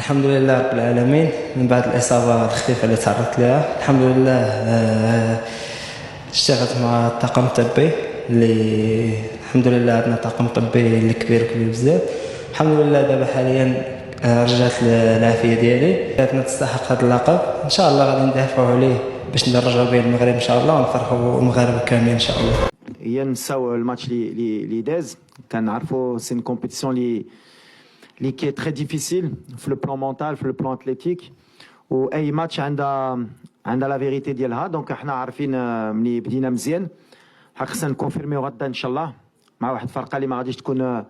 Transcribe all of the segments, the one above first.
الحمد لله رب العالمين. من بعد الإصابة الخفيفة اللي تعرضت لها الحمد لله، اشتغلت مع الطاقم الطبي اللي الحمد لله عندنا طاقم طبي اللي كبير بزاف. الحمد لله دابا حاليا رجعت العافية ديالي، بغيتنا تستحق هذا اللقب. ان شاء الله غادي ندافعوا عليه باش نرجعوا به المغرب ان شاء الله ونفرحوا المغاربه كاملين ان شاء الله. هي نساو الماتش لي داز كنعرفوا سي une compétition اللي كي تري ديفيسيل في لو بلان مونتال في لو بلان اتليتيك، واي ماتش عندها لا فيريتي ديالها. دونك احنا عارفين ملي بدينا مزيان خصنا نكونفيرميو غدا ان شاء الله مع واحد الفرقه اللي ما غاديش تكون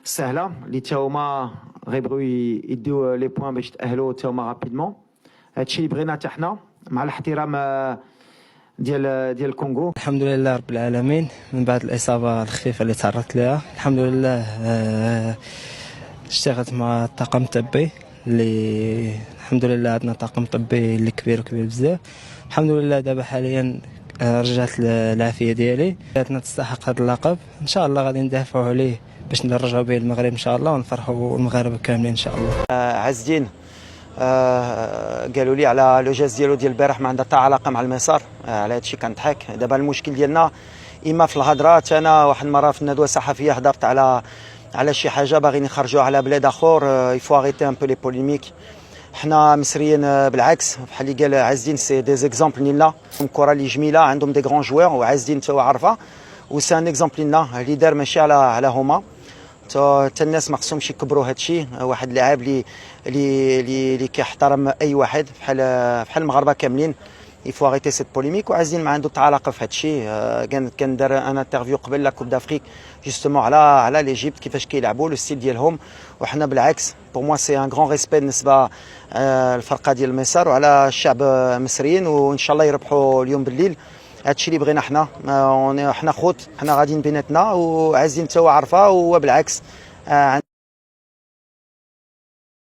سهله، اللي تا هما غيبغيو يديو لي بوين باش يتاهلوا تا هما رابيدمون. هادشي اللي بغينا حتى حنا مع الاحترام ديال الكونغو. الحمد لله رب العالمين. من بعد الإصابة الخفيفة اللي تعرضت لها الحمد لله، اشتغلت مع الطاقم الطبي اللي الحمد لله عندنا طاقم طبي اللي كبير بزاف. الحمد لله دابا حاليا رجعت العافية ديالي، بغيتنا تستحق هذا اللقب. ان شاء الله غادي ندافعوا عليه باش نرجعوا به المغرب ان شاء الله ونفرحوا المغاربه كاملين ان شاء الله. عز الدين قالوا لي على لو جاز ديالو ديال البارح ما عندها حتى علاقه مع المسار، على هادشي كنضحك. دابا المشكل ديالنا اما في الهضرات. انا واحد المره في الندوه الصحفيه هضرت على شي حاجه باغيين يخرجوا على بلاد اخر، يفو اغيتي ان بو لي بوليميك. حنا مصريين بالعكس بحال اللي قال عز الدين سي دي زيكزامبل لينا، الكره اللي جميله عندهم دي غران جوار، وعز الدين تا هو عارفه وسي ان اكزامبل لينا اللي دار ماشي على هما. تا الناس ما خصهمش يكبروا هادشي. واحد اللاعب اللي كيحترم اي واحد بحال المغاربه كاملين. يفو اغيتي سيت بوليميك. وعايزين ما عنده حتى علاقه في هادشي. كان دار ان انترفيو قبل لا كوب دافريك جوستومون على ليجيبت كيفاش كيلعبوا لو ستيل ديالهم، وحنا بالعكس بور موا سي ان غران ريسبي بالنسبه الفرقه ديال المسار وعلى الشعب المصريين، وان شاء الله يربحوا اليوم بالليل. هادشي اللي بغينا حنا خوت، حنا غاديين بيناتنا، وعايزين حتى هو عارفه. وبالعكس